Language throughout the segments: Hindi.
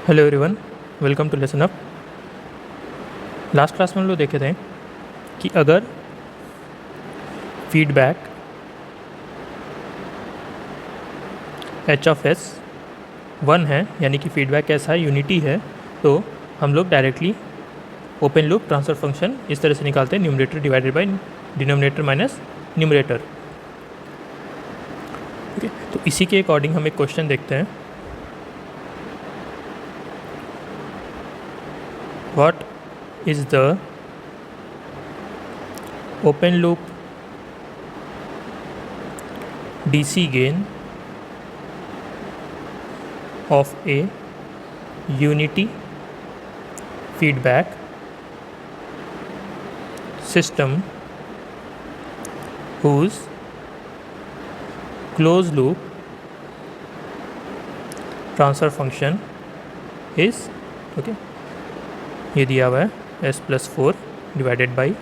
Hello everyone, welcome to lesson up. Last class में हम लोग देखे थे कि अगर फीडबैक एच ऑफ एस 1 है, यानी कि फीडबैक कैसा है, यूनिटी है, तो हम लोग directly open loop transfer function इस तरह से निकालते हैं, numerator divided by denominator minus numerator. Okay, तो इसी के अकॉर्डिंग हम एक क्वेश्चन देखते हैं। What is the open loop DC gain of a unity feedback system whose closed loop transfer function is ये दिया हुआ है s+4 divided by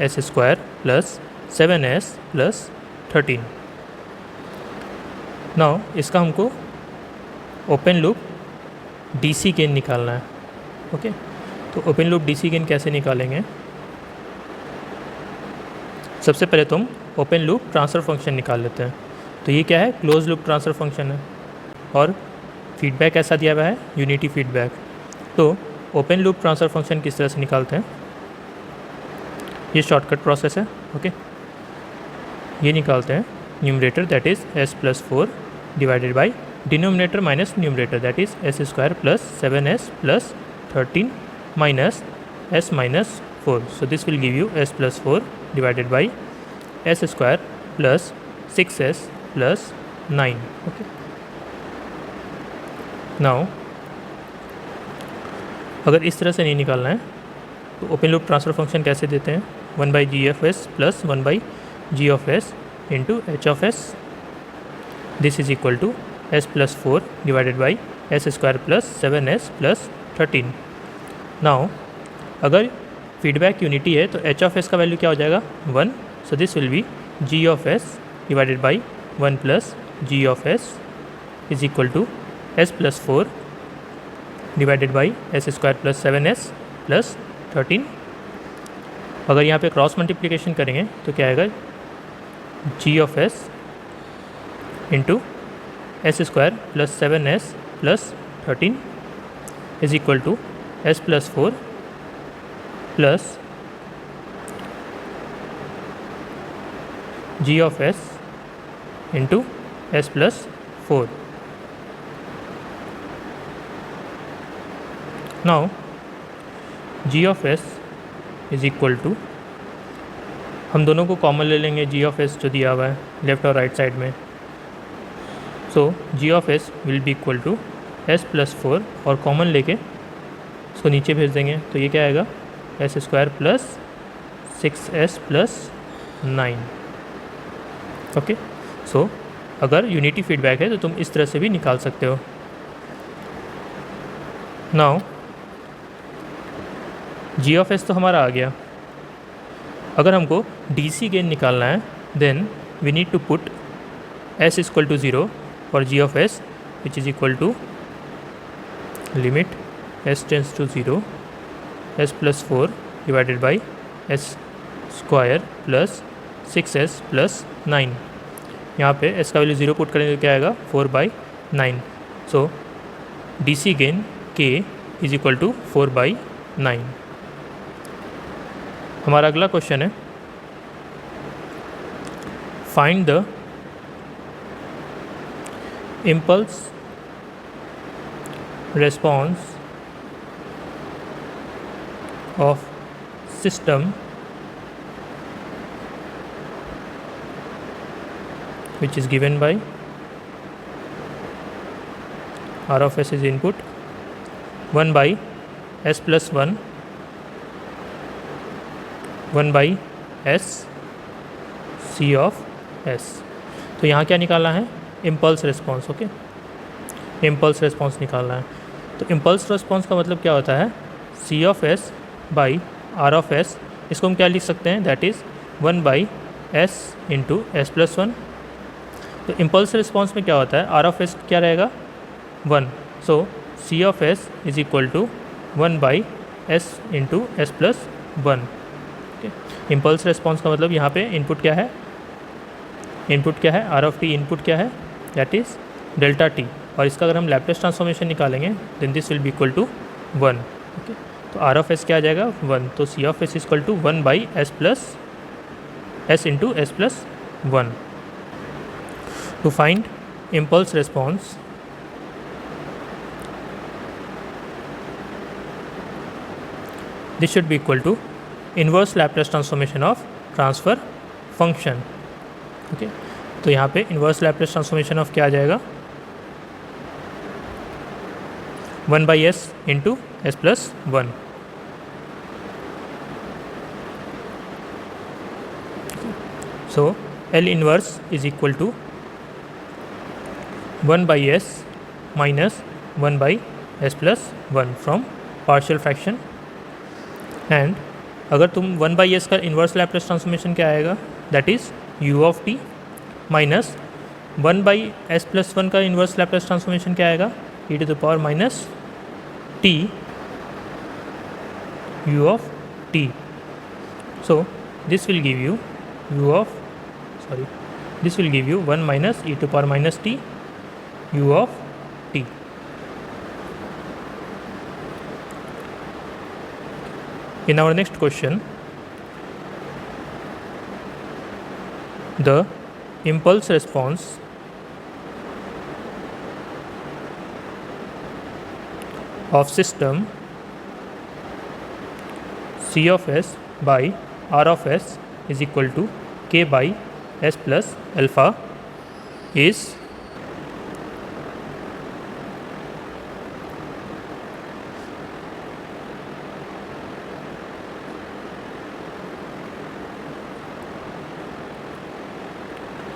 s square plus 7s plus 13। Now इसका हमको ओपन लूप डीसी गेन निकालना है। ओके, तो ओपन लूप डीसी गेन कैसे निकालेंगे? सबसे पहले तो हम ओपन लूप ट्रांसफ़र फंक्शन निकाल लेते हैं। तो ये क्या है? क्लोज लूप ट्रांसफ़र फंक्शन है और फीडबैक ऐसा दिया हुआ है, यूनिटी फीडबैक। तो ओपन लूप ट्रांसफ़र फंक्शन किस तरह से निकालते हैं? ये शॉर्टकट प्रोसेस है। ओके, ये निकालते हैं numerator that is s+4 divided by denominator minus numerator that is s square plus 7s plus 13 minus s minus 4। So this will give you s+4 divided by s square plus 6s plus 9। Okay, now अगर इस तरह से नहीं निकालना है तो ओपन लूप ट्रांसफ़र फंक्शन कैसे देते हैं? 1/g(f(s) plus 1/g(s) into h(s). This is equal to s+4 divided by s square plus 7s plus 13। Now अगर फीडबैक यूनिटी है तो h(s) का वैल्यू क्या हो जाएगा? 1। So this will be g(s) divided by 1 plus g(s) is equal to s+4 divided by s square plus 7s plus 13। अगर यहाँ पे क्रॉस मल्टीप्लिकेशन करेंगे तो क्या आएगा? g(s) into s square plus 7s plus 13 is equal to s+4 plus g(s) into s+4। Now g(s) is equal to, हम दोनों को कॉमन ले लेंगे g(s) जो दिया हुआ है लेफ़्ट और राइट साइड में। So g(s) will be equal to s+4 और कॉमन लेके इसको नीचे भेज देंगे तो ये क्या आएगा? s square plus 6s plus 9। Okay, so अगर यूनिटी फीडबैक है तो तुम इस तरह से भी निकाल सकते हो। नाउ g(s) तो हमारा आ गया। अगर हमको DC गेन निकालना है then we need to put s equal to 0 for g(s) which is equal to limit s tends to 0 s+4 divided by s square plus 6s plus 9। यहाँ पे s का वैल्यू 0 पुट करेंगे तो क्या आएगा? 4/9। सो DC gain k is equal to 4/9। हमारा अगला क्वेश्चन है find the impulse response of system which is given by r(s) is input 1/s+1 1/s c(s). तो यहाँ क्या निकालना है? Impulse response. Okay, impulse response निकालना है। तो इम्पल्स रिस्पॉन्स का मतलब क्या होता है? c(s) by r(s). इसको हम क्या लिख सकते हैं? That is 1/s into s+1। तो इम्पल्स रिस्पॉन्स में क्या होता है? r(s) क्या रहेगा? 1। So C of S is equal to 1 by S into S plus 1। Impulse response का मतलब यहाँ पे इनपुट क्या है, आर ऑफ टी इनपुट क्या है, दैट इज़ डेल्टा टी, और इसका अगर हम लैप्लेस ट्रांसफॉर्मेशन निकालेंगे then this will be equal to 1। Okay, तो आर ऑफ एस क्या आ जाएगा 1, तो C of S equal to 1 by S into S plus 1। To find impulse response, this should be equal to inverse Laplace transformation of transfer function। Okay, तो यहाँ पे इन्वर्स लैप्लेस ट्रांसफॉर्मेशन ऑफ क्या आ जाएगा 1 by S into S plus 1। So L inverse is equal to 1 by S minus 1 by S plus 1 from partial fraction. And अगर तुम 1 बाई एस का इन्वर्स लैप्लेस ट्रांसफॉर्मेशन क्या आएगा, that is U of T minus 1 by S plus 1 का इन्वर्स लैप्लेस ट्रांसफॉर्मेशन क्या आएगा E to the power minus T U of T. So this will give you this will give you 1 minus e to power minus T U of t. In our next question, the impulse response of system C of s by R of s is equal to k by s plus alpha is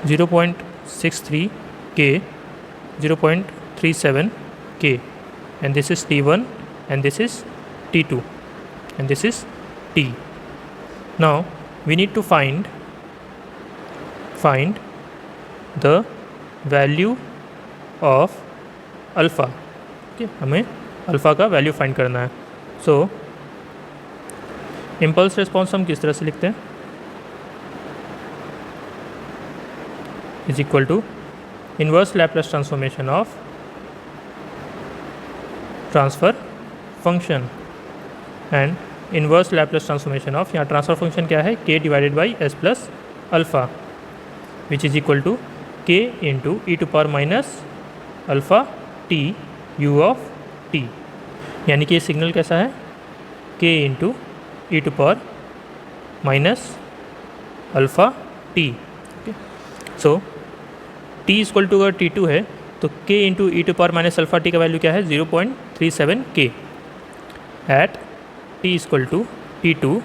0.63 K, 0.37 K, and this is T1 and this is T2 and this is T. Now we need to find the value of alpha। okay, हमें अल्फ़ा का वैल्यू फाइंड करना है। सो इम्पल्स रिस्पॉन्स हम किस तरह से लिखते हैं, is equal to inverse Laplace transformation of transfer function and inverse Laplace transformation of, यहाँ transfer function क्या है k divided by s plus alpha which is equal to k into e to power minus alpha t u of t। यानी कि ये सिग्नल कैसा है k into e to power minus alpha t। So t equal to अगर T2 है तो k into E to power minus alpha t का वैल्यू क्या है 0.37 k। At t equal to T2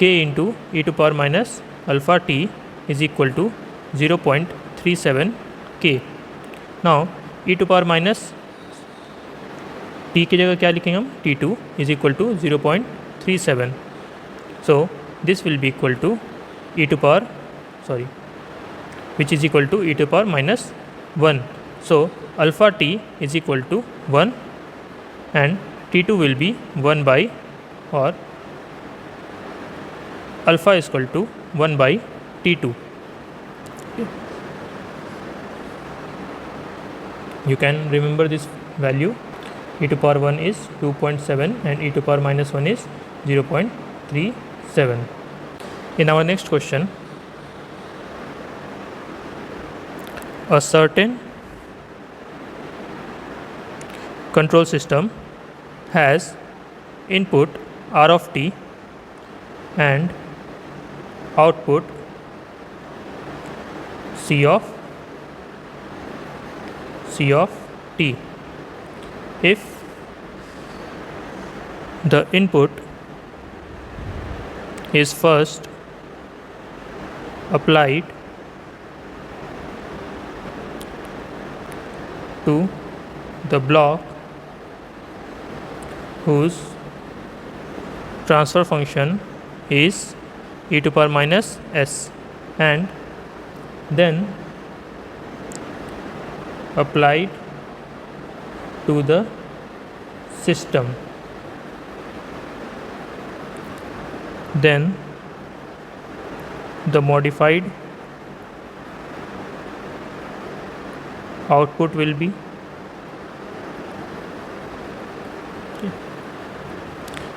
k into E to power minus alpha t is equal to 0.37 k। Now e to power minus t की जगह क्या लिखेंगे हम T2 is equal to 0.37। So this will be equal to e to power which is equal to e to power minus 1. So alpha t is equal to 1 and T2 will be 1 by, or alpha is equal to 1 by T2. Okay. You can remember this value, e to power 1 is 2.7 and e to power minus 1 is 0.37. In our next question, a certain control system has input R of t and output C of t. If the input is first applied to the block whose transfer function is e to power minus s, and then applied to the system, then the modified output will be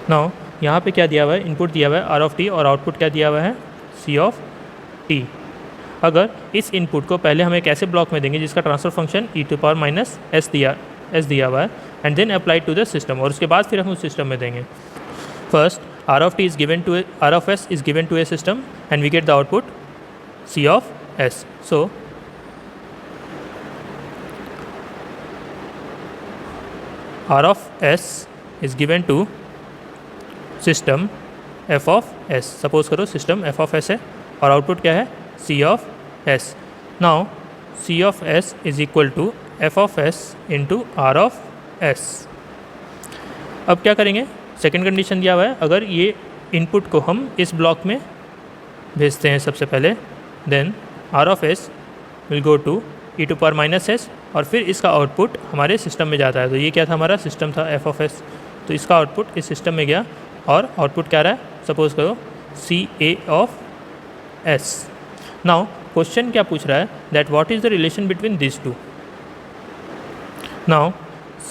now यहाँ पे क्या दिया हुआ है, इनपुट दिया हुआ है आर ऑफ टी और आउटपुट क्या दिया हुआ है सी ऑफ टी। अगर इस इनपुट को पहले हम एक ऐसे ब्लॉक में देंगे जिसका transfer function e to power minus s दिया हुआ है and then apply to the system, और उसके बाद फिर हम उस सिस्टम में देंगे। First r of t is given to r of S is given to a system and we get the output c of S. So r of S is given to system f of s. Suppose करो सिस्टम एफ ऑफ एस है और आउटपुट क्या है C of S. Now C of S is equal to F of S into R of S. अब क्या करेंगे, सेकेंड कंडीशन दिया हुआ है, अगर ये इनपुट को हम इस ब्लॉक में भेजते हैं सबसे पहले, then are of s will go to e to power minus S और फिर इसका आउटपुट हमारे सिस्टम में जाता है। तो ये क्या था, हमारा सिस्टम था एफ ऑफ एस, तो इसका आउटपुट इस सिस्टम में गया और आउटपुट क्या रहा है, सपोज करो c A of S. Now question क्या पूछ रहा है, that what is the relation between this two. Now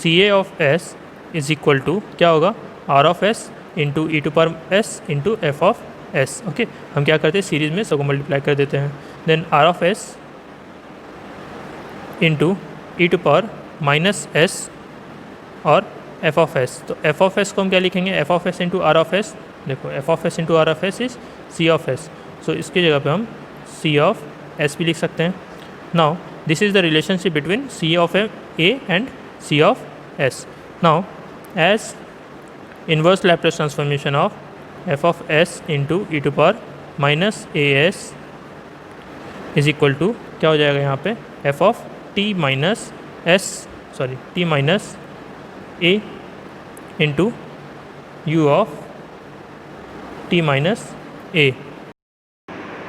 c A of S is equal to क्या होगा, r of S into E to power s into f of s. Okay, हम क्या करते हैं सीरीज़ में सबको मल्टीप्लाई कर देते हैं, then are of S into E to power minus S और एफ ऑफ एस। तो एफ ऑफ एस को हम क्या लिखेंगे, F of S into R of S. देखो F of S into R of S is C of S, so इसकी जगह पे हम सी ऑफ एस भी लिख सकते हैं। Now this is the relationship between c of a and c of S. Now as inverse Laplace transformation of f of S into E to power minus a s is equal to क्या हो जाएगा यहाँ पे, f of T minus s sorry t minus a into you of T minus a.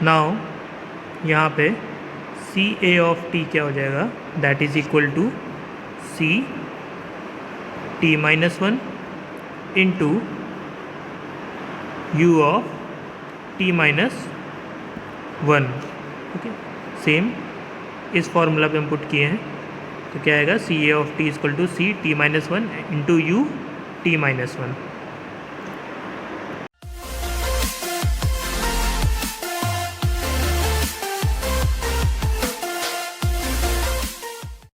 Now यहाँ पे सी ए ऑफ टी क्या हो जाएगा, that is equal to C T minus one into you of T minus one. Okay, same इस फॉर्मूला पे हम पुट किए हैं, तो क्या आएगा C A of T equal to C T minus one into U T minus one.